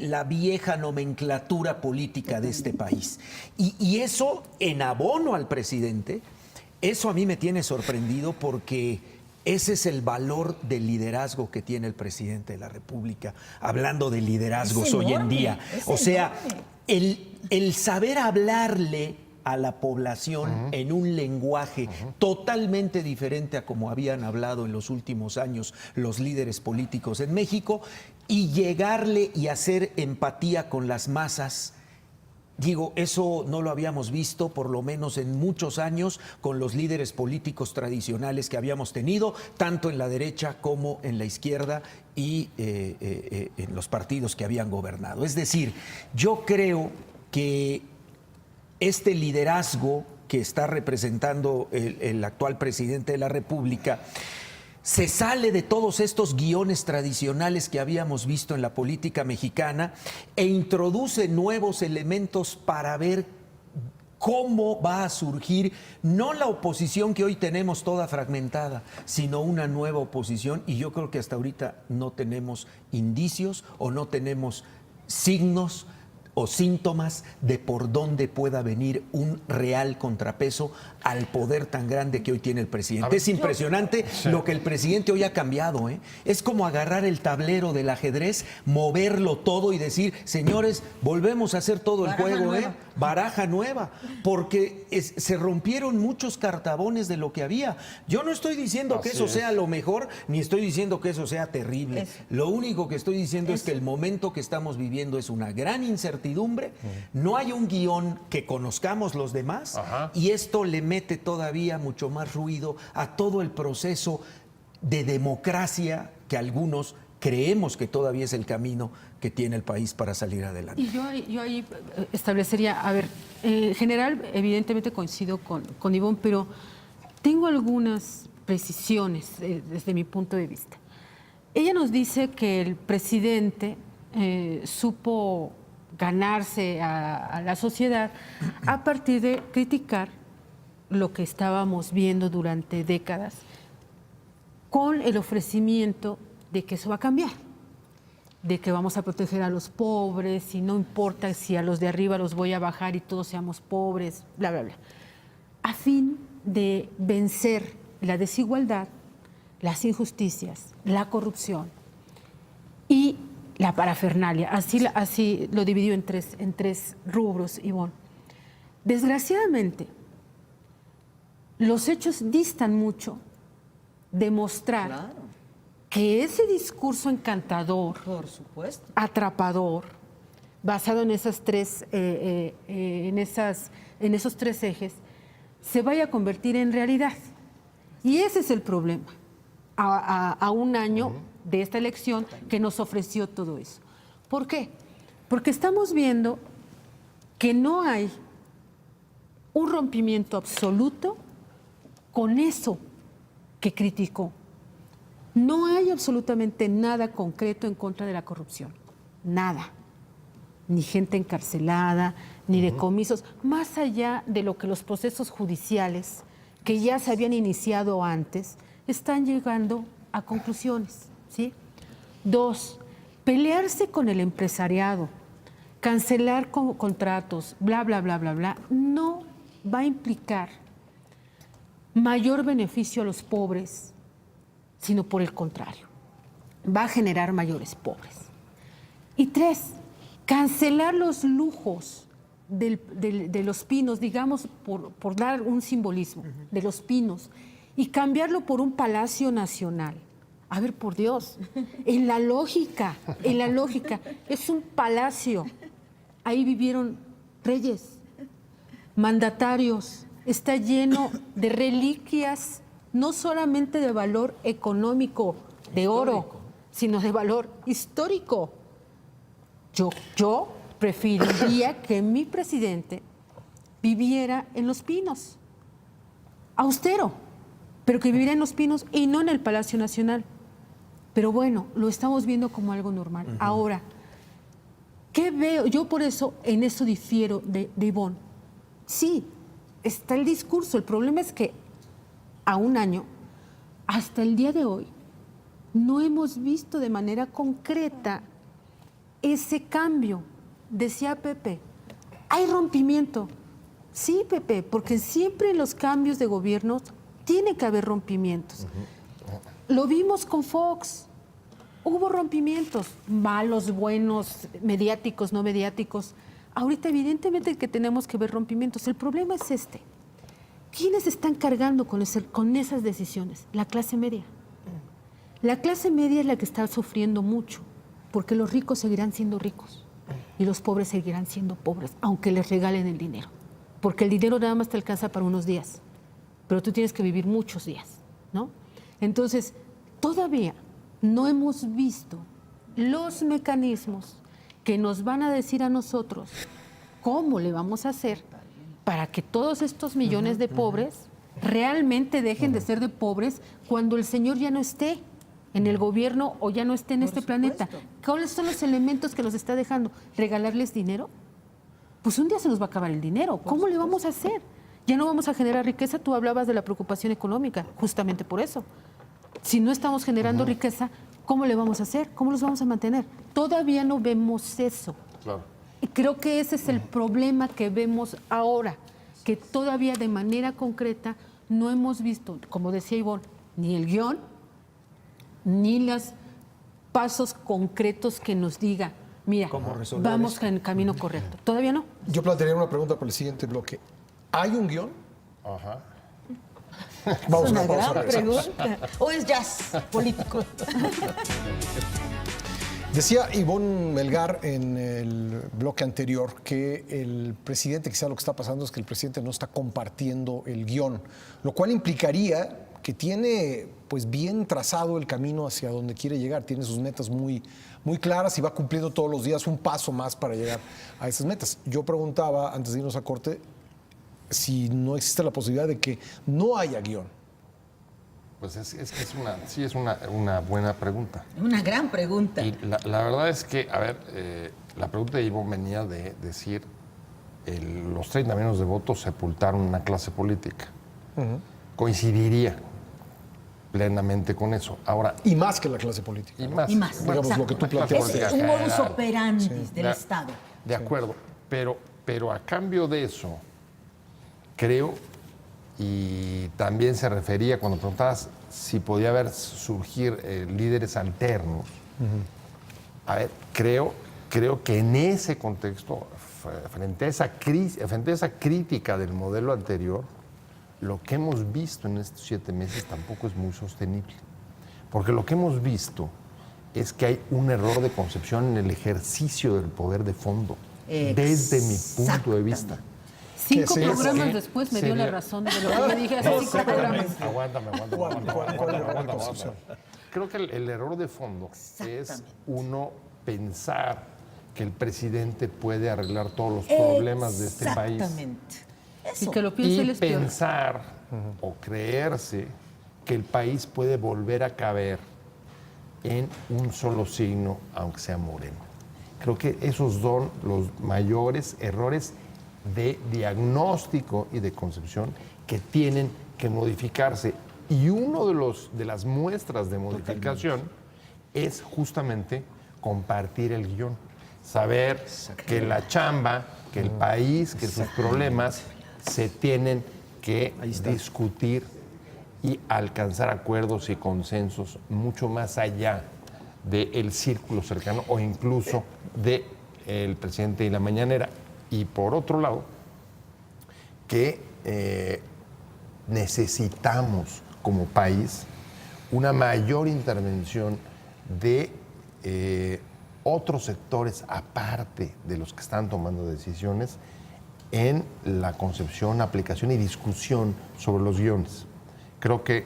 la vieja nomenclatura política de este país. Y eso, en abono al presidente, eso a mí me tiene sorprendido, porque ese es el valor del liderazgo que tiene el presidente de la República, hablando de liderazgos Es hoy en enorme, día. es O sea, enorme. el saber hablarle a la población en un lenguaje totalmente diferente a como habían hablado en los últimos años los líderes políticos en México, y llegarle y hacer empatía con las masas. Digo, eso no lo habíamos visto, por lo menos en muchos años, con los líderes políticos tradicionales que habíamos tenido, tanto en la derecha como en la izquierda y en los partidos que habían gobernado. Es decir, yo creo que este liderazgo que está representando el actual presidente de la República se sale de todos estos guiones tradicionales que habíamos visto en la política mexicana e introduce nuevos elementos para ver cómo va a surgir no la oposición que hoy tenemos toda fragmentada, sino una nueva oposición. Y yo creo que hasta ahorita no tenemos indicios o no tenemos signos o síntomas de por dónde pueda venir un real contrapeso al poder tan grande que hoy tiene el presidente. Es impresionante lo que el presidente hoy ha cambiado, ¿eh? Es como agarrar el tablero del ajedrez, moverlo todo y decir, señores, volvemos a hacer todo el juego, baraja nueva, porque se rompieron muchos cartabones de lo que había. Yo no estoy diciendo que eso sea lo mejor, ni estoy diciendo que eso sea terrible. Eso. Lo único que estoy diciendo es que el momento que estamos viviendo es una gran incertidumbre, no hay un guión que conozcamos los demás, y esto le mete todavía mucho más ruido a todo el proceso de democracia que algunos creemos que todavía es el camino que tiene el país para salir adelante. Y yo ahí establecería, a ver, en general, evidentemente coincido con Ivonne, pero tengo algunas precisiones desde mi punto de vista. Ella nos dice que el presidente supo ganarse a la sociedad a partir de criticar lo que estábamos viendo durante décadas, con el ofrecimiento de que eso va a cambiar, de que vamos a proteger a los pobres y no importa si a los de arriba los voy a bajar y todos seamos pobres, bla, bla, bla, a fin de vencer la desigualdad, las injusticias, la corrupción y la parafernalia. Así lo dividió en tres rubros, Ivonne. Desgraciadamente, los hechos distan mucho de mostrar que ese discurso encantador, Por supuesto. atrapador, basado en esos tres ejes, se vaya a convertir en realidad. Y ese es el problema, a un año de esta elección que nos ofreció todo eso. ¿Por qué? Porque estamos viendo que no hay un rompimiento absoluto con eso que criticó. No hay absolutamente nada concreto en contra de la corrupción. nada. Ni gente encarcelada, ni decomisos, más allá de lo que los procesos judiciales, que ya se habían iniciado antes, están llegando a conclusiones, ¿sí? 2, pelearse con el empresariado, cancelar contratos, bla, bla, bla, bla, bla, no va a implicar mayor beneficio a los pobres, sino por el contrario, va a generar mayores pobres. Y 3, cancelar los lujos de los pinos, digamos, por dar un simbolismo, de los pinos, y cambiarlo por un palacio nacional. A ver, por Dios, en la lógica, es un palacio. Ahí vivieron reyes, mandatarios, está lleno de reliquias, no solamente de valor económico, de oro, sino de valor histórico. Yo preferiría que mi presidente viviera en Los Pinos, austero, pero que viviera en Los Pinos y no en el Palacio Nacional. Pero bueno, lo estamos viendo como algo normal. Ahora, ¿qué veo? Yo por eso, en eso difiero de Ivonne. Sí, está el discurso. El problema es que a un año, hasta el día de hoy, no hemos visto de manera concreta ese cambio. Decía Pepe, hay rompimiento. Sí, Pepe, porque siempre en los cambios de gobierno tiene que haber rompimientos. Lo vimos con Fox. Hubo rompimientos, malos, buenos, mediáticos, no mediáticos. Ahorita evidentemente que tenemos que ver rompimientos. El problema es este. ¿Quiénes están cargando con esas decisiones? La clase media. La clase media es la que está sufriendo mucho, porque los ricos seguirán siendo ricos y los pobres seguirán siendo pobres, aunque les regalen el dinero. Porque el dinero nada más te alcanza para unos días, pero tú tienes que vivir muchos días, ¿no? Entonces, todavía no hemos visto los mecanismos que nos van a decir a nosotros cómo le vamos a hacer para que todos estos millones de pobres realmente dejen de ser de pobres cuando el Señor ya no esté en el gobierno o ya no esté en este planeta. ¿Cuáles son los elementos que nos está dejando? ¿Regalarles dinero? Pues un día se nos va a acabar el dinero. ¿Cómo le vamos a hacer? Ya no vamos a generar riqueza. Tú hablabas de la preocupación económica, justamente por eso. Si no estamos generando riqueza, ¿cómo le vamos a hacer? ¿Cómo los vamos a mantener? Todavía no vemos eso. Claro. Y creo que ese es el problema que vemos ahora, que todavía de manera concreta no hemos visto, como decía Ivonne, ni el guión, ni los pasos concretos que nos diga, mira, vamos en el camino correcto. ¿Todavía no? Yo plantearía una pregunta para el siguiente bloque. ¿Hay un guión? Ajá. Vamos Es una a pausa, gran regresamos. pregunta. ¿O es jazz político? Decía Ivonne Melgar en el bloque anterior que el presidente, quizá lo que está pasando es que el presidente no está compartiendo el guión, lo cual implicaría que tiene pues bien trazado el camino hacia donde quiere llegar, tiene sus metas muy, muy claras y va cumpliendo todos los días un paso más para llegar a esas metas. Yo preguntaba, antes de irnos a corte, si no existe la posibilidad de que no haya guión. Pues es una buena pregunta. Una gran pregunta. Y la verdad es que, a ver, la pregunta de Ivonne venía de decir los 30 millones de votos sepultaron una clase política. Coincidiría plenamente con eso. Ahora, Y más que la clase política. y ¿no? más. Y más. Digamos Exacto. lo que tú La clase planteaste. Es política un modus general. operandi del De- Estado. De acuerdo, pero a cambio de eso, creo, y también se refería cuando preguntabas si podía haber surgir líderes alternos. A ver, creo que en ese contexto, frente a esa crítica del modelo anterior, lo que hemos visto en estos 7 meses tampoco es muy sostenible. Porque lo que hemos visto es que hay un error de concepción en el ejercicio del poder de fondo, desde mi punto de vista. 5 sí, programas sí. después me dio Sería- la razón de lo que yo dije hace 5 programas. Aguántame. Creo que el error de fondo es Exactamente. uno pensar que el presidente puede arreglar todos los problemas de este país. Exactamente. Y que lo piense él Y es peor. pensar o creerse que el país puede volver a caber en un solo signo, aunque sea moreno. Creo que esos son los mayores errores de diagnóstico y de concepción que tienen que modificarse. Y uno de las muestras de modificación es justamente compartir el guión. Saber que la chamba, que el país, que sus problemas se tienen que discutir y alcanzar acuerdos y consensos mucho más allá del círculo cercano o incluso del presidente y la mañanera. Y por otro lado, que necesitamos como país una mayor intervención de otros sectores aparte de los que están tomando decisiones en la concepción, aplicación y discusión sobre los guiones. Creo que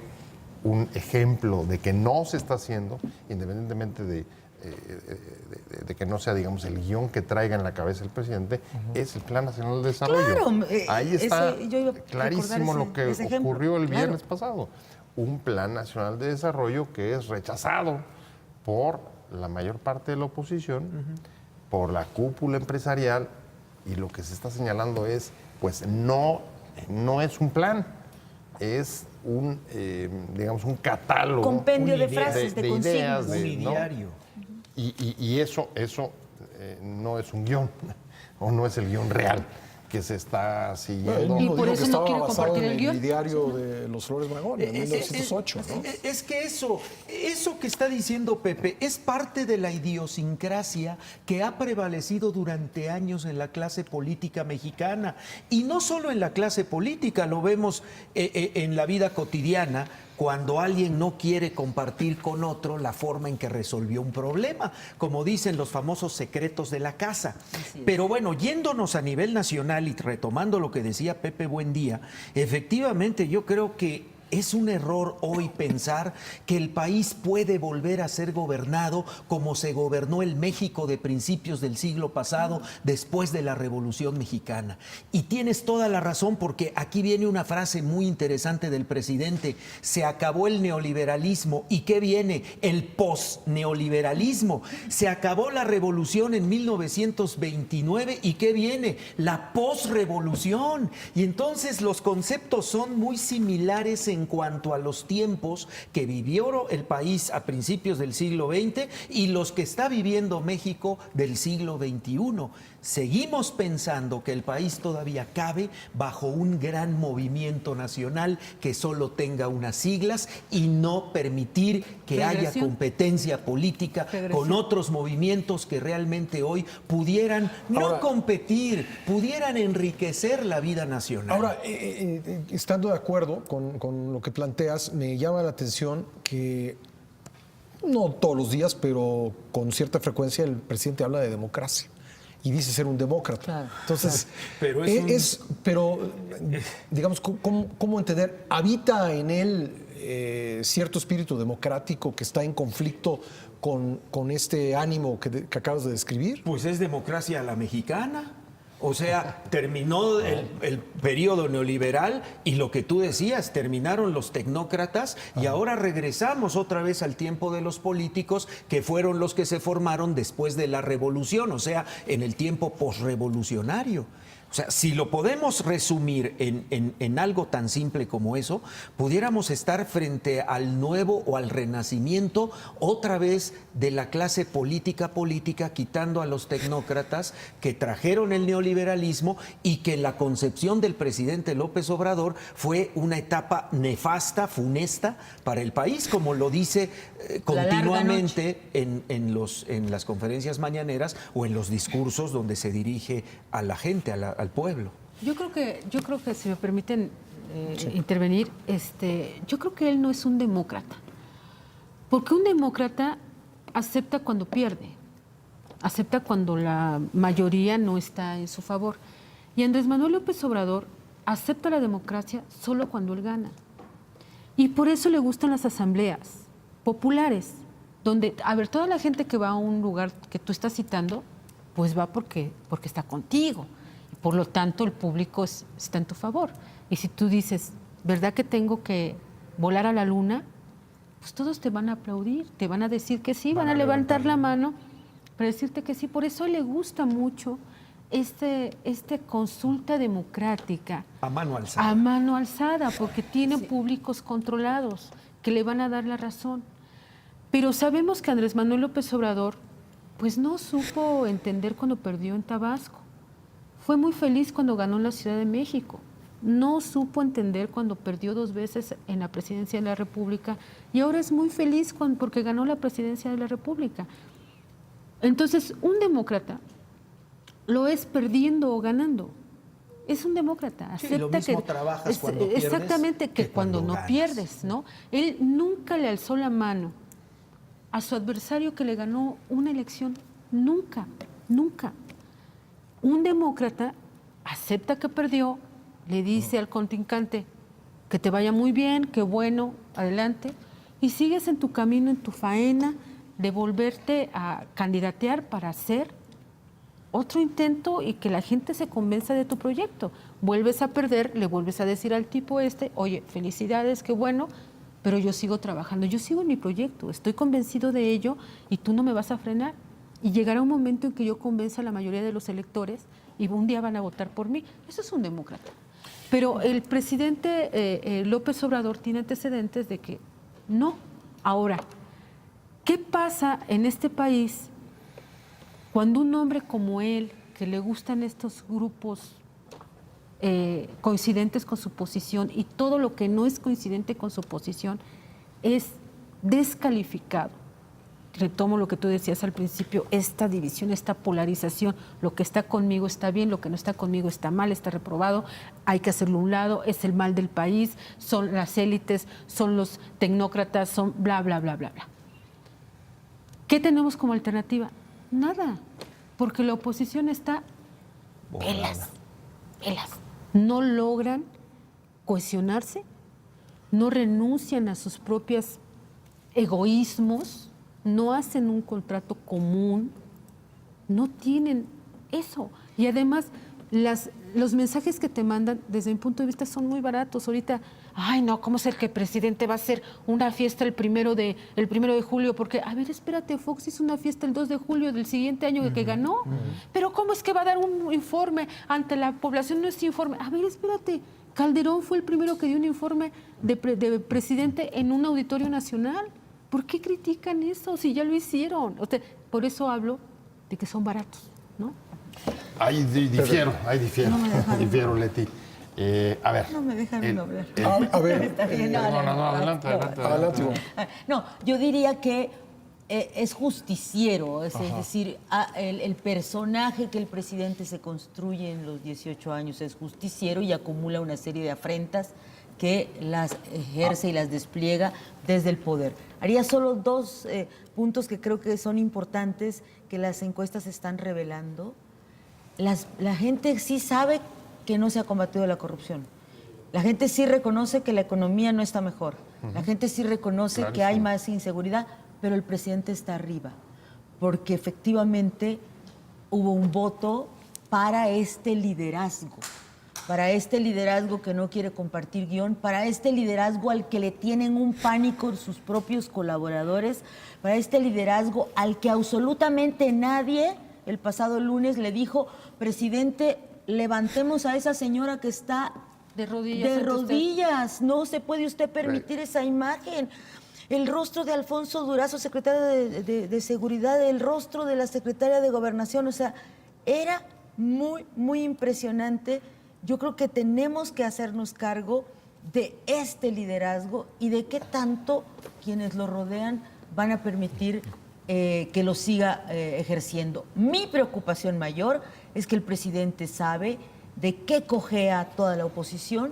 un ejemplo de que no se está haciendo, independientemente de que no sea, digamos, el guión que traiga en la cabeza el presidente, es el Plan Nacional de Desarrollo. Claro, ahí está yo iba a clarísimo recordar lo que ese ejemplo. ocurrió el Claro. viernes pasado. Un Plan Nacional de Desarrollo que es rechazado por la mayor parte de la oposición, por la cúpula empresarial, y lo que se está señalando es, pues no es un plan, es un, digamos, un catálogo. Compendio de idea- frases, de ideas, consignas. ¿no? Unidiario. Y eso no es un guión, o no es el guión real que se está Él siguiendo. mismo Y por dijo eso que no estaba quiere basado compartir en el guión. el diario de los Flores Magón, en 1908, ¿no? Es que eso que está diciendo Pepe es parte de la idiosincrasia que ha prevalecido durante años en la clase política mexicana. Y no solo en la clase política, lo vemos en la vida cotidiana, cuando alguien no quiere compartir con otro la forma en que resolvió un problema, como dicen los famosos secretos de la casa. Pero bueno, yéndonos a nivel nacional y retomando lo que decía Pepe Buendía, efectivamente yo creo que es un error hoy pensar que el país puede volver a ser gobernado como se gobernó el México de principios del siglo pasado, después de la Revolución Mexicana. Y tienes toda la razón, porque aquí viene una frase muy interesante del presidente: se acabó el neoliberalismo. ¿Y qué viene? El posneoliberalismo. Se acabó la revolución en 1929. ¿Y qué viene? La posrevolución. Y entonces los conceptos son muy similares en cuanto a los tiempos que vivió el país a principios del siglo XX y los que está viviendo México del siglo XXI. Seguimos pensando que el país todavía cabe bajo un gran movimiento nacional que solo tenga unas siglas y no permitir que haya Regresión. competencia política Regresión. con otros movimientos que realmente hoy pudieran no Ahora, competir, pudieran enriquecer la vida nacional. Ahora, estando de acuerdo con lo que planteas, me llama la atención que no todos los días, pero con cierta frecuencia el presidente habla de democracia y dice ser un demócrata. Claro, Entonces, Pero digamos, ¿cómo entender? ¿Habita en él cierto espíritu democrático que está en conflicto con este ánimo que acabas de describir? Pues es democracia a la mexicana. O sea, terminó el periodo neoliberal y lo que tú decías, terminaron los tecnócratas y ahora regresamos otra vez al tiempo de los políticos que fueron los que se formaron después de la revolución, o sea, en el tiempo posrevolucionario. O sea, si lo podemos resumir en algo tan simple como eso, pudiéramos estar frente al nuevo o al renacimiento otra vez de la clase política, quitando a los tecnócratas que trajeron el neoliberalismo y que la concepción del presidente López Obrador fue una etapa nefasta, funesta para el país, como lo dice continuamente en las conferencias mañaneras o en los discursos donde se dirige a la gente, al pueblo. Yo creo que si me permiten intervenir, yo creo que él no es un demócrata. Porque un demócrata acepta cuando pierde, acepta cuando la mayoría no está en su favor. Y Andrés Manuel López Obrador acepta la democracia solo cuando él gana. Y por eso le gustan las asambleas populares, donde, a ver, toda la gente que va a un lugar que tú estás citando, pues va porque está contigo. Por lo tanto, el público está en tu favor. Y si tú dices, ¿verdad que tengo que volar a la luna? Pues todos te van a aplaudir, te van a decir que sí, van a levantar la mano para decirte que sí. Por eso le gusta mucho este consulta democrática. A mano alzada. A mano alzada, porque tiene públicos controlados que le van a dar la razón. Pero sabemos que Andrés Manuel López Obrador pues no supo entender cuando perdió en Tabasco. Fue muy feliz cuando ganó en la Ciudad de México. No supo entender cuando perdió 2 veces en la presidencia de la República y ahora es muy feliz porque ganó la presidencia de la República. Entonces, un demócrata lo es perdiendo o ganando. Es un demócrata. Sí, lo mismo trabajas cuando pierdes exactamente, que cuando no ganas. pierdes, ¿no? Él nunca le alzó la mano a su adversario que le ganó una elección. Nunca, nunca. Un demócrata acepta que perdió, le dice al contrincante que te vaya muy bien, que bueno, adelante, y sigues en tu camino, en tu faena, de volverte a candidatear para hacer otro intento y que la gente se convenza de tu proyecto. Vuelves a perder, le vuelves a decir al tipo oye, felicidades, qué bueno, pero yo sigo trabajando, yo sigo en mi proyecto, estoy convencido de ello y tú no me vas a frenar. Y llegará un momento en que yo convenza a la mayoría de los electores y un día van a votar por mí. Eso es un demócrata. Pero el presidente López Obrador tiene antecedentes de que no. Ahora, ¿qué pasa en este país cuando un hombre como él, que le gustan estos grupos coincidentes con su posición y todo lo que no es coincidente con su posición es descalificado? Retomo lo que tú decías al principio, esta división, esta polarización, lo que está conmigo está bien, lo que no está conmigo está mal, está reprobado, hay que hacerlo a un lado, es el mal del país, son las élites, son los tecnócratas, son bla, bla, bla, bla, bla. ¿Qué tenemos como alternativa? Nada, porque la oposición está pelas. No logran cohesionarse, no renuncian a sus propios egoísmos, no hacen un contrato común, no tienen eso. Y además, los mensajes que te mandan, desde mi punto de vista, son muy baratos. Ahorita, ay no, ¿cómo es el que el presidente va a hacer una fiesta el primero de julio? Porque, a ver, espérate, Fox hizo una fiesta el 2 de julio del siguiente año que ganó. Pero ¿cómo es que va a dar un informe ante la población? No es informe. A ver, espérate, Calderón fue el primero que dio un informe de presidente en un auditorio nacional. ¿Por qué critican eso si ya lo hicieron? Por eso hablo de que son baratos, ¿no? Ahí difiero, No me dejaron. difiero, Leti. A ver. No me dejaron hablar. A ver, Está bien, adelante. adelante. No, yo diría que es justiciero, es decir, el personaje que el presidente se construye en los 18 años es justiciero y acumula una serie de afrentas que las ejerce y las despliega desde el poder. Haría solo 2 puntos que creo que son importantes, que las encuestas están revelando. La gente sí sabe que no se ha combatido la corrupción. La gente sí reconoce que la economía no está mejor. La gente sí reconoce que hay más inseguridad, pero el presidente está arriba, porque efectivamente hubo un voto para este liderazgo que no quiere compartir guión, para este liderazgo al que le tienen un pánico sus propios colaboradores, para este liderazgo al que absolutamente nadie el pasado lunes le dijo, presidente, levantemos a esa señora que está De rodillas. de rodillas, no se puede usted permitir esa imagen. El rostro de Alfonso Durazo, secretario de Seguridad, el rostro de la secretaria de Gobernación, o sea, era muy, muy impresionante. Yo creo que tenemos que hacernos cargo de este liderazgo y de qué tanto quienes lo rodean van a permitir que lo siga ejerciendo. Mi preocupación mayor es que el presidente sabe de qué cojea toda la oposición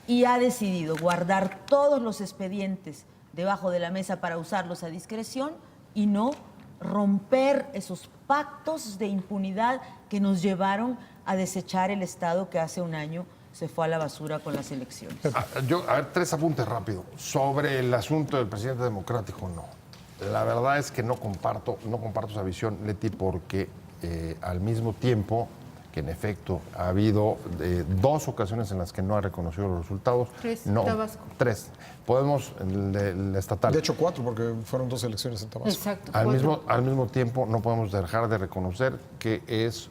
y ha decidido guardar todos los expedientes debajo de la mesa para usarlos a discreción y no romper esos pactos de impunidad que nos llevaron a desechar el Estado que hace un año se fue a la basura con las elecciones. A ver, 3 apuntes rápido. Sobre el asunto del presidente democrático, no. La verdad es que no comparto esa visión, Leti, porque al mismo tiempo que en efecto ha habido 2 ocasiones en las que no ha reconocido los resultados. 3, no, Tabasco. 3. Podemos, el estatal. De hecho, 4, porque fueron 2 elecciones en Tabasco. Exacto. Al mismo tiempo, no podemos dejar de reconocer que es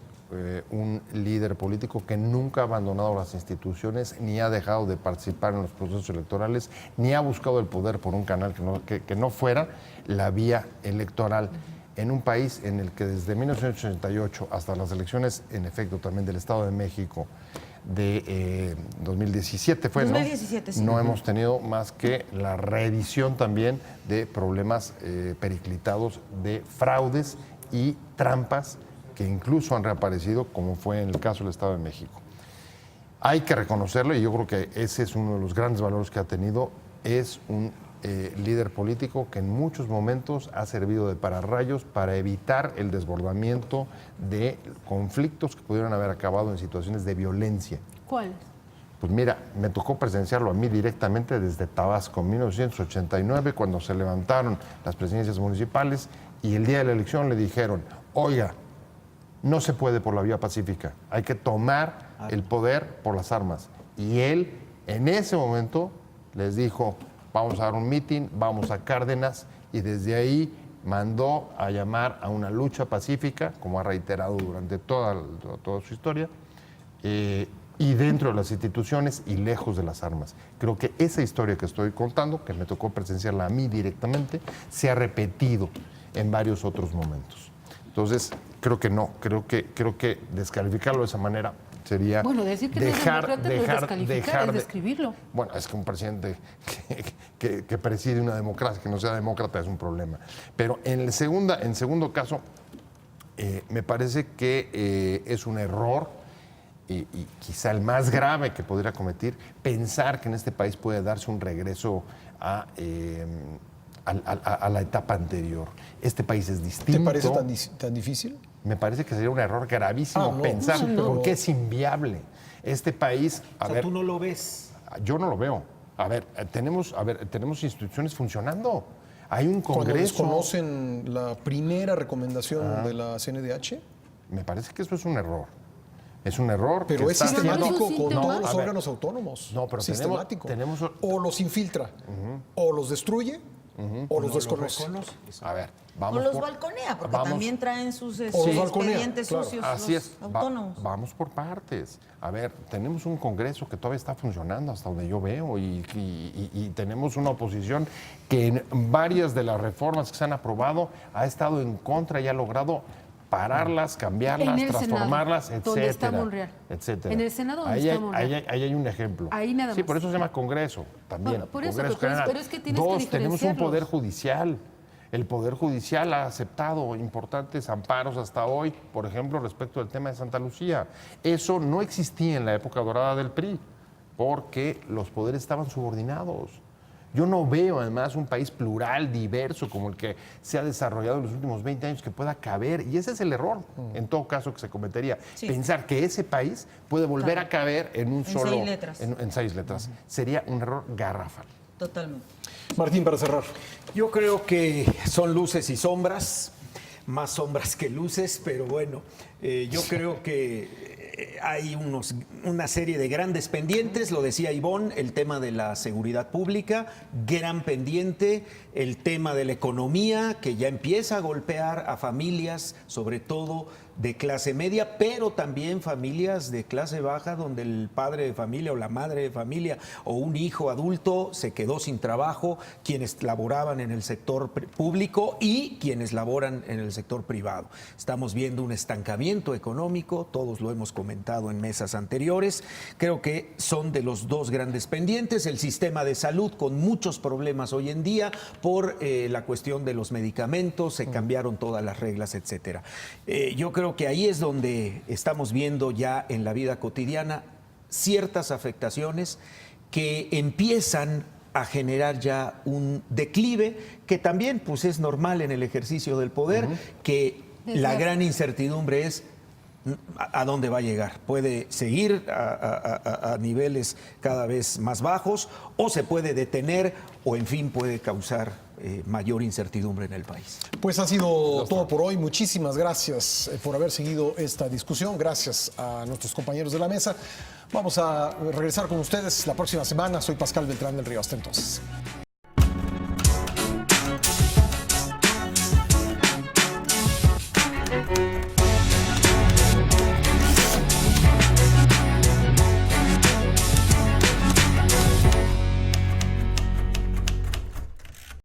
un líder político que nunca ha abandonado las instituciones, ni ha dejado de participar en los procesos electorales, ni ha buscado el poder por un canal que no fuera la vía electoral. En un país en el que desde 1988 hasta las elecciones, en efecto, también del Estado de México de 2017 fue, 2017, ¿no? sí. No hemos tenido más que la reedición también de problemas periclitados de fraudes y trampas que incluso han reaparecido, como fue en el caso del Estado de México. Hay que reconocerlo, y yo creo que ese es uno de los grandes valores que ha tenido. Es un líder político que en muchos momentos ha servido de pararrayos para evitar el desbordamiento de conflictos que pudieran haber acabado en situaciones de violencia. ¿Cuál? Pues mira, me tocó presenciarlo a mí directamente desde Tabasco en 1989, cuando se levantaron las presidencias municipales y el día de la elección le dijeron, oiga, no se puede por la vía pacífica, hay que tomar el poder por las armas. Y él, en ese momento, les dijo, vamos a dar un mitin, vamos a Cárdenas, y desde ahí mandó a llamar a una lucha pacífica, como ha reiterado durante toda su historia, y dentro de las instituciones y lejos de las armas. Creo que esa historia que estoy contando, que me tocó presenciarla a mí directamente, se ha repetido en varios otros momentos. Entonces, creo que no, creo que descalificarlo de esa manera sería Bueno, decir que no es demócrata no es descalificar, es describirlo. Bueno, es que un presidente que preside una democracia, que no sea demócrata, es un problema. Pero en segundo caso, me parece que es un error, y quizá el más grave que podría cometer, pensar que en este país puede darse un regreso a la etapa anterior. Este país es distinto. ¿Te parece tan difícil? Me parece que sería un error gravísimo pensar, porque es inviable. Este país, ¿Tú no lo ves? Yo no lo veo. Tenemos instituciones funcionando. Hay un Cuando Congreso. desconocen la primera recomendación de la CNDH. Me parece que eso es un error. Es un error. Pero que es está sistemático haciendo- con No, todos los a ver. órganos autónomos. No, pero sistemático. tenemos- O los infiltra, o los destruye, o los desconoce. A ver, O vamos los por- balconea, porque vamos- también traen sus O los balconea, expedientes claro. sucios Así los es. autónomos. Vamos por partes. A ver, tenemos un Congreso que todavía está funcionando hasta donde yo veo, y tenemos una oposición que en varias de las reformas que se han aprobado ha estado en contra y ha logrado pararlas, cambiarlas, En el transformarlas, Senado, donde está etcétera, Monreal. etcétera. En el Senado, donde ahí está hay, Monreal. ahí hay un ejemplo. Ahí nada Sí, más. por eso se llama Congreso también. Bueno, por eso, Congreso pero General. es que tienes que Dos, tenemos un diferenciarlos. poder judicial. El Poder Judicial ha aceptado importantes amparos hasta hoy, por ejemplo, respecto del tema de Santa Lucía. Eso no existía en la época dorada del PRI, porque los poderes estaban subordinados. Yo no veo, además, un país plural, diverso, como el que se ha desarrollado en los últimos 20 años, que pueda caber. Y ese es el error, en todo caso, que se cometería. Sí. Pensar que ese país puede volver a caber en un solo... 6 letras. En 6 letras. Sería un error garrafal. Totalmente. Martín, para cerrar. Yo creo que son luces y sombras, más sombras que luces, pero bueno, yo creo que hay una serie de grandes pendientes, lo decía Ivonne, el tema de la seguridad pública, gran pendiente, el tema de la economía, que ya empieza a golpear a familias, sobre todo de clase media, pero también familias de clase baja, donde el padre de familia o la madre de familia o un hijo adulto se quedó sin trabajo, quienes laboraban en el sector público y quienes laboran en el sector privado. Estamos viendo un estancamiento económico, todos lo hemos comentado en mesas anteriores. Creo que son de los dos grandes pendientes. El sistema de salud con muchos problemas hoy en día por la cuestión de los medicamentos, se cambiaron todas las reglas, etcétera. Yo creo que ahí es donde estamos viendo ya en la vida cotidiana ciertas afectaciones que empiezan a generar ya un declive que también pues es normal en el ejercicio del poder, que la gran incertidumbre es a dónde va a llegar. Puede seguir a niveles cada vez más bajos o se puede detener o en fin puede causar mayor incertidumbre en el país. Pues ha sido todo por hoy. Muchísimas gracias por haber seguido esta discusión. Gracias a nuestros compañeros de la mesa. Vamos a regresar con ustedes la próxima semana. Soy Pascal Beltrán del Río. Hasta entonces.